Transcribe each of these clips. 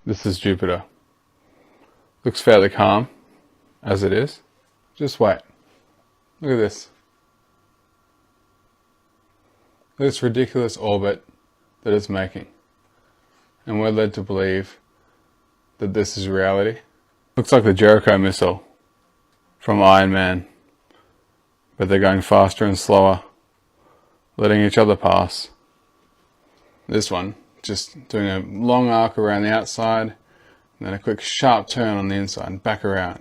This is Jupiter. Looks fairly calm, as it is. Just wait. Look at this. Look at this ridiculous orbit that it's making. And we're led to believe that this is reality. Looks like the Jericho missile from Iron Man. But they're going faster and slower, letting each other pass. This one, just doing a long arc around the outside, and then a quick sharp turn on the inside and back around.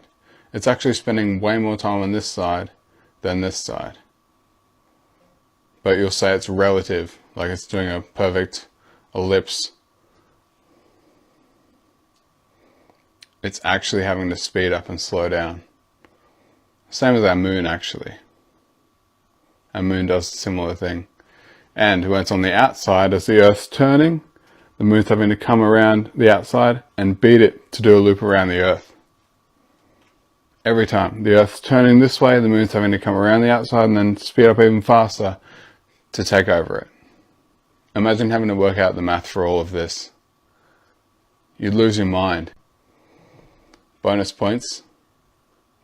It's actually spending way more time on this side than this side. But you'll say it's relative, like it's doing a perfect ellipse. It's actually having to speed up and slow down. Same as our moon, actually. Our moon does a similar thing. And when it's on the outside, as the Earth's turning, the moon's having to come around the outside and beat it to do a loop around the Earth. Every time the Earth's turning this way, the moon's having to come around the outside and then speed up even faster to take over it. Imagine having to work out the math for all of this. You'd lose your mind. Bonus points.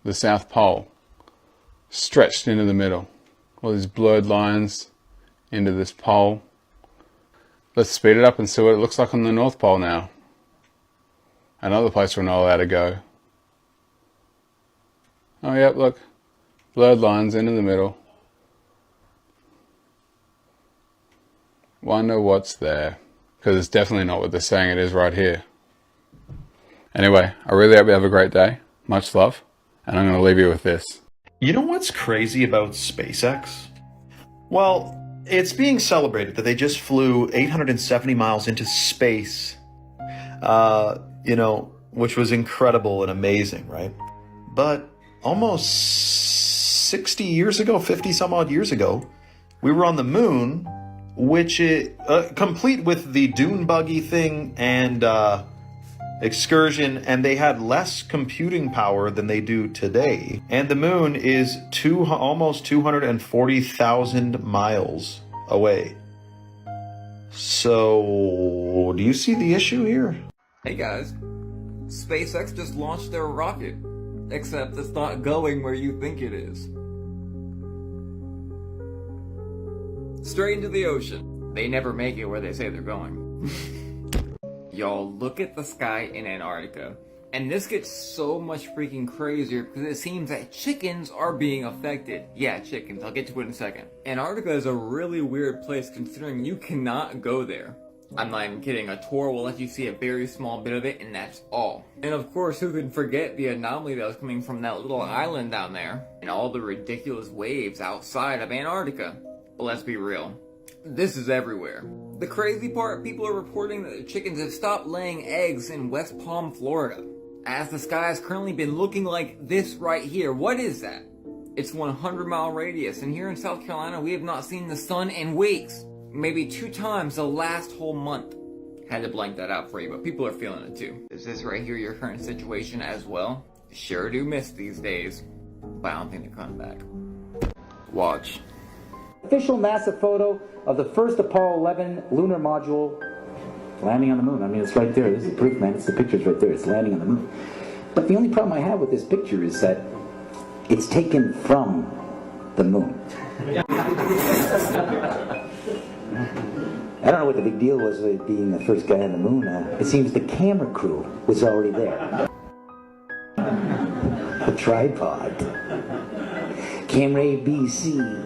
The South Pole. Stretched into the middle. All these blurred lines into this pole. Let's speed it up and see what it looks like on the North Pole now. Another place we're not allowed to go. Oh yep, look. Blurred lines into the middle. Wonder what's there. Because it's definitely not what they're saying it is right here. Anyway, I really hope you have a great day. Much love. And I'm going to leave you with this. You know what's crazy about SpaceX? Well, it's being celebrated that they just flew 870 miles into space. Which was incredible and amazing, right? But almost 60 years ago, 50 some odd years ago, we were on the moon, which is complete with the dune buggy thing and excursion, and they had less computing power than they do today. And the moon is almost 240,000 miles away. So, do you see the issue here? Hey guys, SpaceX just launched their rocket, except it's not going where you think it is. Straight into the ocean. They never make it where they say they're going. Y'all, look at the sky in Antarctica. And this gets so much freaking crazier because it seems that chickens are being affected. Yeah, chickens. I'll get to it in a second. Antarctica is a really weird place considering you cannot go there. I'm not even kidding. A tour will let you see a very small bit of it, and that's all. And of course, who could forget the anomaly that was coming from that little island down there? And all the ridiculous waves outside of Antarctica. But let's be real. This is everywhere. The crazy part, people are reporting that the chickens have stopped laying eggs in West Palm, Florida. As the sky has currently been looking like this right here. What is that? It's 100-mile radius, and here in South Carolina, we have not seen the sun in weeks. Maybe 2 times the last whole month. Had to blank that out for you, but people are feeling it too. Is this right here your current situation as well? Sure do miss these days, but I don't think they're coming back. Watch. Official NASA photo of the first Apollo 11 lunar module landing on the moon. I mean, it's right there. This is proof, man. It's the picture's right there. It's landing on the moon. But the only problem I have with this picture is that it's taken from the moon. I don't know what the big deal was with being the first guy on the moon. It seems the camera crew was already there. A tripod. Camera ABC.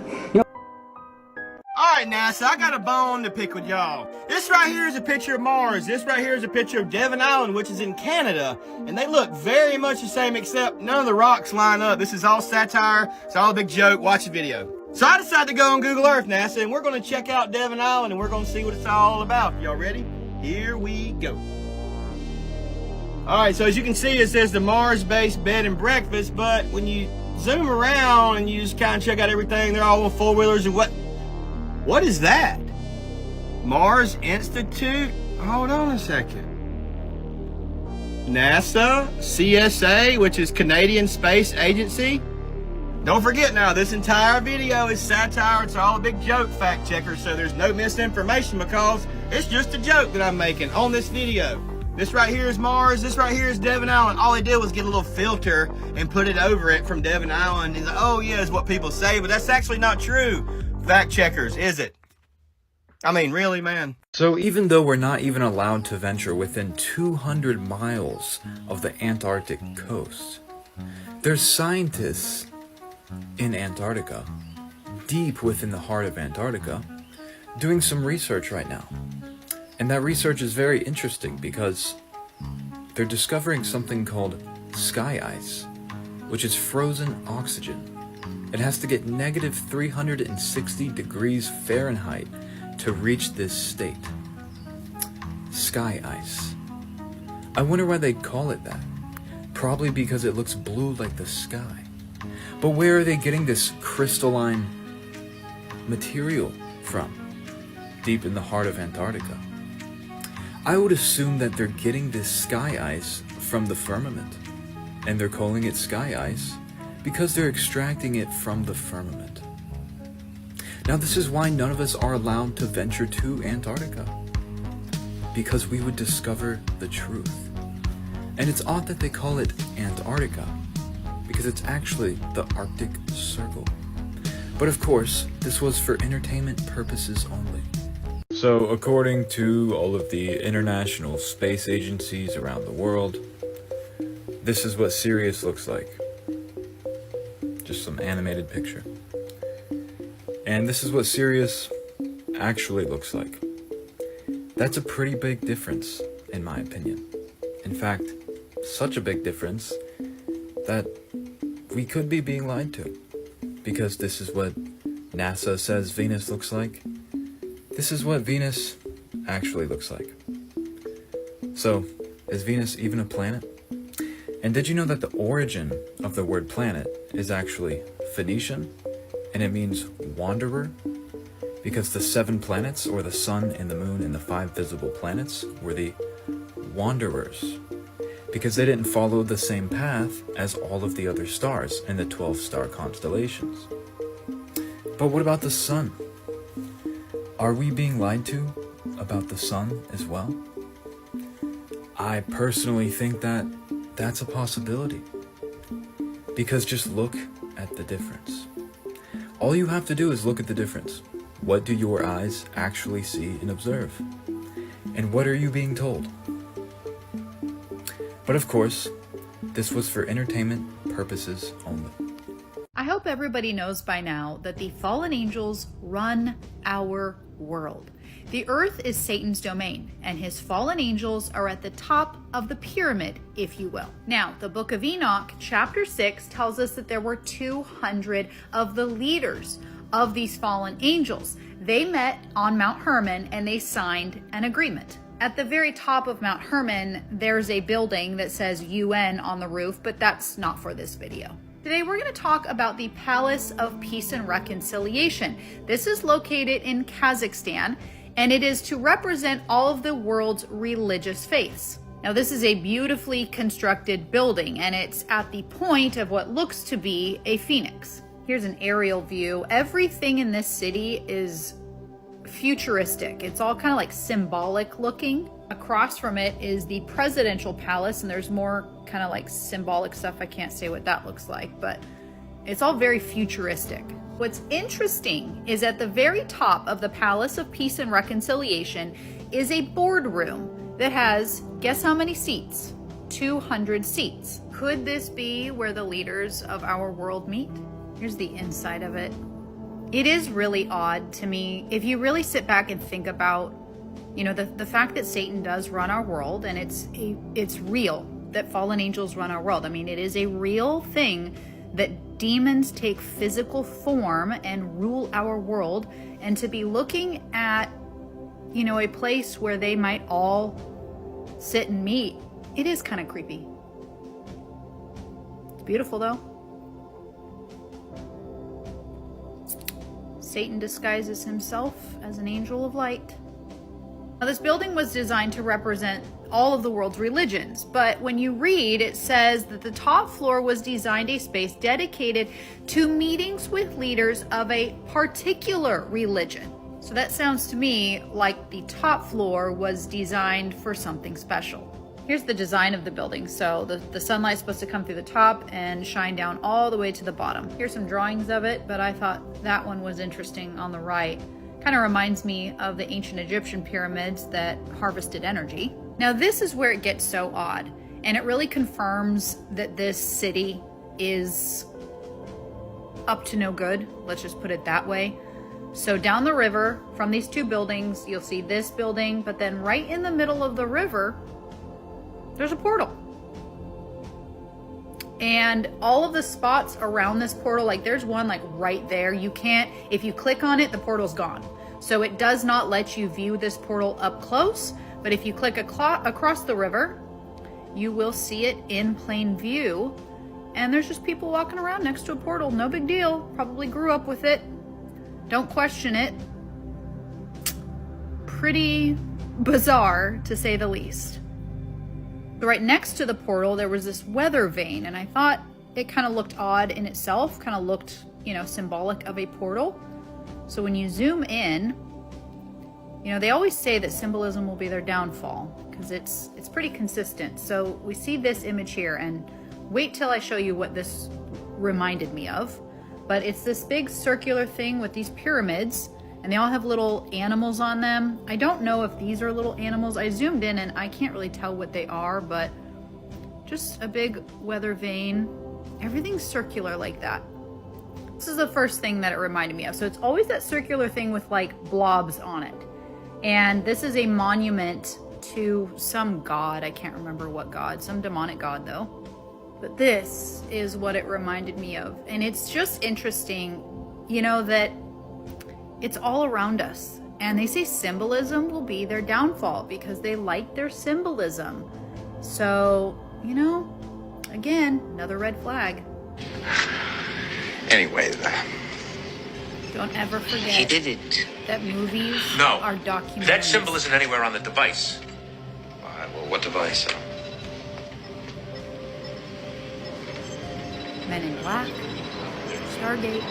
Alright, NASA, I got a bone to pick with y'all. This right here is a picture of Mars. This right here is a picture of Devon Island, which is in Canada. And they look very much the same, except none of the rocks line up. This is all satire. It's all a big joke. Watch the video. So I decided to go on Google Earth, NASA, and we're going to check out Devon Island, and we're going to see what it's all about. Y'all ready? Here we go. Alright, so as you can see, it says the Mars-based bed and breakfast, but when you zoom around and you just kind of check out everything, they're all on four-wheelers and what is that? Mars Institute? Hold on a second. NASA, CSA, which is Canadian Space Agency. Don't forget now, this entire video is satire. It's all a big joke, fact checker, so there's no misinformation because it's just a joke that I'm making on this video. This right here is Mars. This right here is Devon Island. All they did was get a little filter and put it over it from Devon Island. And like, oh yeah, is what people say, but that's actually not true. Fact checkers, is it? I mean, really, man? So even though we're not even allowed to venture within 200 miles of the Antarctic coast, there's scientists in Antarctica, deep within the heart of Antarctica, doing some research right now. And that research is very interesting because they're discovering something called sky ice, which is frozen oxygen. It has to get negative 360 degrees Fahrenheit to reach this state. Sky ice. I wonder why they call it that. Probably because it looks blue like the sky. But where are they getting this crystalline material from? Deep in the heart of Antarctica. I would assume that they're getting this sky ice from the firmament. And they're calling it sky ice because they're extracting it from the firmament. Now this is why none of us are allowed to venture to Antarctica. Because we would discover the truth. And it's odd that they call it Antarctica, because it's actually the Arctic Circle. But of course, this was for entertainment purposes only. So according to all of the international space agencies around the world, this is what Sirius looks like. Just some animated picture. And this is what Sirius actually looks like. That's a pretty big difference, in my opinion. In fact, such a big difference that we could be being lied to. Because this is what NASA says Venus looks like. This is what Venus actually looks like. So, is Venus even a planet? And did you know that the origin of the word planet is actually Phoenician? And it means wanderer? Because the 7 planets, or the sun and the moon and the 5 visible planets, were the wanderers. Because they didn't follow the same path as all of the other stars in the 12-star constellations. But what about the sun? Are we being lied to about the sun as well? I personally think that that's a possibility. Because just look at the difference. All you have to do is look at the difference. What do your eyes actually see and observe? And what are you being told? But of course, this was for entertainment purposes only. I hope everybody knows by now that the fallen angels run our world. The earth is Satan's domain, and his fallen angels are at the top of the pyramid, if you will. Now, the book of Enoch, chapter 6, tells us that there were 200 of the leaders of these fallen angels. They met on Mount Hermon and they signed an agreement. At the very top of Mount Hermon, there's a building that says UN on the roof, but that's not for this video. Today we're going to talk about the Palace of Peace and Reconciliation. This is located in Kazakhstan, and it is to represent all of the world's religious faiths. Now this is a beautifully constructed building, and it's at the point of what looks to be a phoenix. Here's an aerial view. Everything in this city is futuristic. It's all kind of like symbolic looking. Across from it is the presidential palace, and there's more kind of like symbolic stuff. I can't say what that looks like, but it's all very futuristic. What's interesting is at the very top of the Palace of Peace and Reconciliation is a boardroom that has, guess how many seats? 200 seats. Could this be where the leaders of our world meet? Here's the inside of it. It is really odd to me. If you really sit back and think about, you know, the fact that Satan does run our world, and it's real that fallen angels run our world. I mean, it is a real thing that demons take physical form and rule our world, and to be looking at, you know, a place where they might all sit and meet, it is kind of creepy. It's beautiful though. Satan disguises himself as an angel of light. Now, this building was designed to represent all of the world's religions, but when you read, it says that the top floor was designed a space dedicated to meetings with leaders of a particular religion. So that sounds to me like the top floor was designed for something special. Here's the design of the building. So the sunlight's supposed to come through the top and shine down all the way to the bottom. Here's some drawings of it, but I thought that one was interesting on the right. Kind of reminds me of the ancient Egyptian pyramids that harvested energy. Now this is where it gets so odd, and it really confirms that this city is up to no good. Let's just put it that way. So down the river from these two buildings, you'll see this building, but then right in the middle of the river, there's a portal. And all of the spots around this portal, like there's one like right there. You can't, if you click on it, the portal's gone. So it does not let you view this portal up close, but if you click across the river, you will see it in plain view. And there's just people walking around next to a portal. No big deal. Probably grew up with it. Don't question it. Pretty bizarre, to say the least. Right next to the portal, there was this weather vane, and I thought it kind of looked odd in itself, kind of looked, you know, symbolic of a portal. So when you zoom in, you know, they always say that symbolism will be their downfall because it's pretty consistent. So we see this image here, and wait till I show you what this reminded me of. But it's this big circular thing with these pyramids, and they all have little animals on them. I don't know if these are little animals. I zoomed in and I can't really tell what they are, but just a big weather vane. Everything's circular like that. This is the first thing that it reminded me of. So it's always that circular thing with like blobs on it. And this is a monument to some god. I can't remember what god, some demonic god though. But this is what it reminded me of. And it's just interesting, you know, that it's all around us. And they say symbolism will be their downfall because they like their symbolism. So, you know, again, another red flag. Anyway, Don't ever forget he did it. that movies No, are documentaries. that symbol isn't anywhere on the device. All right, well, what device? Men in Black, Stargate,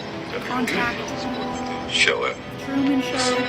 Contact, Show it. Truman Show.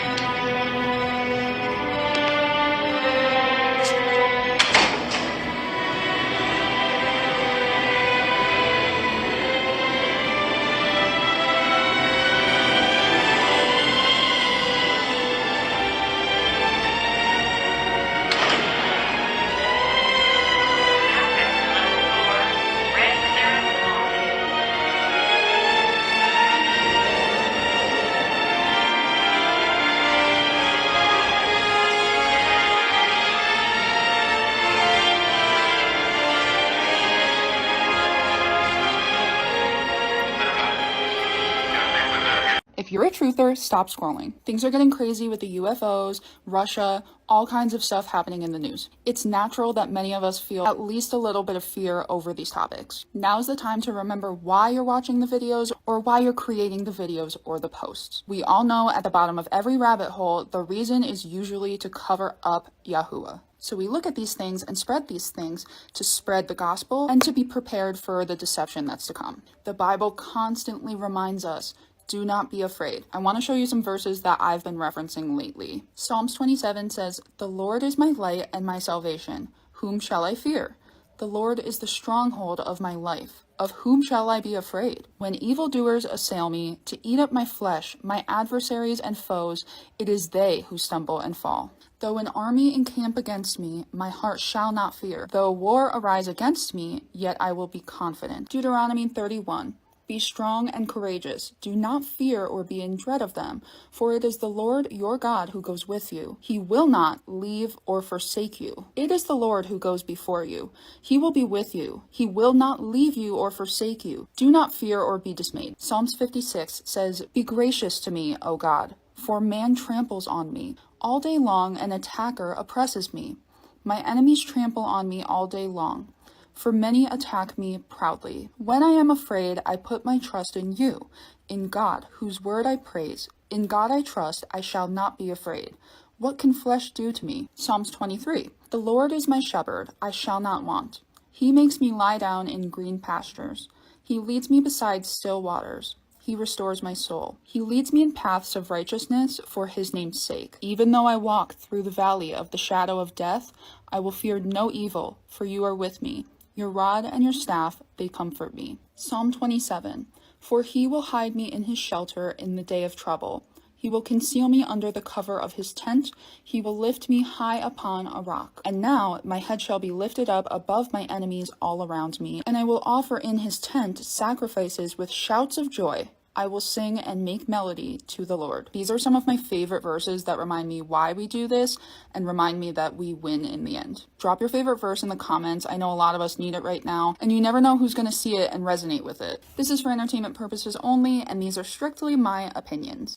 If you're a truther, stop scrolling. Things are getting crazy with the UFOs, Russia, all kinds of stuff happening in the news. It's natural that many of us feel at least a little bit of fear over these topics. Now's the time to remember why you're watching the videos or why you're creating the videos or the posts. We all know at the bottom of every rabbit hole, the reason is usually to cover up Yahuwah. So we look at these things and spread these things to spread the gospel and to be prepared for the deception that's to come. The Bible constantly reminds us, do not be afraid. I want to show you some verses that I've been referencing lately. Psalms 27 says, "The Lord is my light and my salvation. Whom shall I fear? The Lord is the stronghold of my life. Of whom shall I be afraid? When evildoers assail me to eat up my flesh, my adversaries and foes, it is they who stumble and fall. Though an army encamp against me, my heart shall not fear. Though war arise against me, yet I will be confident." Deuteronomy 31. Be strong and courageous. Do not fear or be in dread of them, for it is the Lord your God who goes with you. He will not leave or forsake you. It is the Lord who goes before you. He will be with you. He will not leave you or forsake you. Do not fear or be dismayed. Psalms 56 says, "Be gracious to me, O God, for man tramples on me. All day long an attacker oppresses me. My enemies trample on me all day long. For many attack me proudly. When I am afraid, I put my trust in you, in God, whose word I praise. In God I trust, I shall not be afraid. What can flesh do to me?" Psalms 23. "The Lord is my shepherd, I shall not want. He makes me lie down in green pastures. He leads me beside still waters. he restores my soul. He leads me in paths of righteousness for his name's sake. Even though I walk through the valley of the shadow of death, I will fear no evil, for you are with me. Your rod and your staff, they comfort me. Psalm 27. For he will hide me in his shelter in the day of trouble. He will conceal me under the cover of his tent. He will lift me high upon a rock. And now my head shall be lifted up above my enemies all around me. And I will offer in his tent sacrifices with shouts of joy. I will sing and make melody to the Lord. These are some of my favorite verses that remind me why we do this and remind me that we win in the end. Drop your favorite verse in the comments. I know a lot of us need it right now, and you never know who's going to see it and resonate with it. This is for entertainment purposes only, and these are strictly my opinions.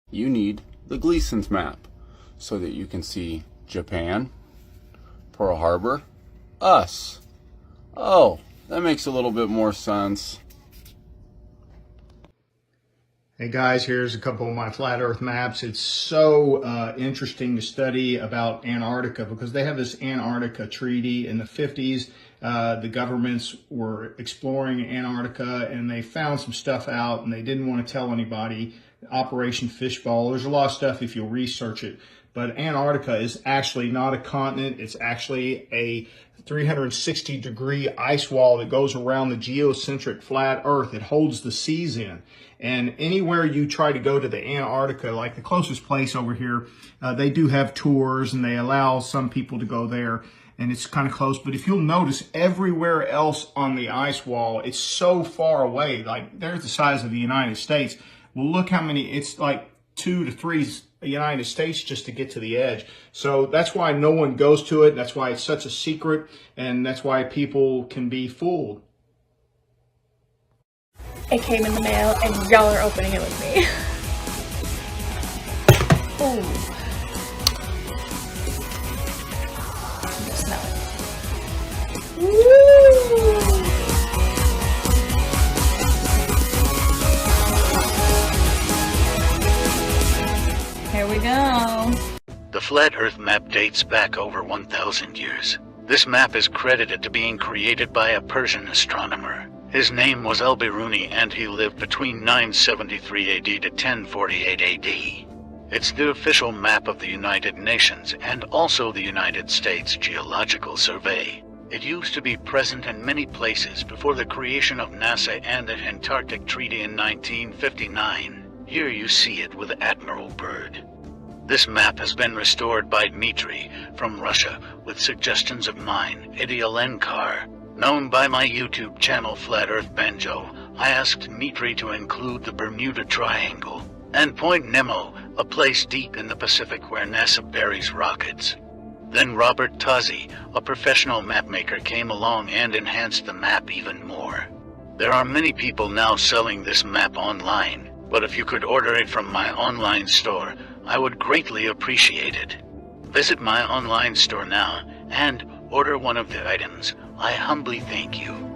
You need the Gleason's map so that you can see Japan, Pearl Harbor, us. Oh, that makes a little bit more sense. Hey guys, here's a couple of my flat earth maps. It's so interesting to study about Antarctica because they have this Antarctica treaty in the 50s. The governments were exploring Antarctica and they found some stuff out and they didn't want to tell anybody. Operation Fishbowl. There's a lot of stuff if you'll research it. But Antarctica is actually not a continent. It's actually a 360-degree ice wall that goes around the geocentric flat Earth. It holds the seas in. And anywhere you try to go to the Antarctica, like the closest place over here, they do have tours and they allow some people to go there. And it's kind of close. But if you'll notice, everywhere else on the ice wall, it's so far away. Like, there's the size of the United States. Well, look how many, it's like 2 to 3 United States just to get to the edge. So that's why no one goes to it. That's why it's such a secret. And that's why people can be fooled. It came in the mail and y'all are opening it with me. Ooh. Smell it. Woo! Here we go. The Flat Earth map dates back over 1,000 years. This map is credited to being created by a Persian astronomer. His name was Al-Biruni and he lived between 973 AD to 1048 AD. It's the official map of the United Nations and also the United States Geological Survey. It used to be present in many places before the creation of NASA and the Antarctic Treaty in 1959. Here you see it with Admiral Byrd. This map has been restored by Dmitry from Russia with suggestions of mine, Eddie Alenkar. Known by my YouTube channel Flat Earth Banjo, I asked Dmitry to include the Bermuda Triangle and Point Nemo, a place deep in the Pacific where NASA buries rockets. Then Robert Tozzi, a professional mapmaker, came along and enhanced the map even more. There are many people now selling this map online, but if you could order it from my online store, I would greatly appreciate it. Visit my online store now and order one of the items. I humbly thank you.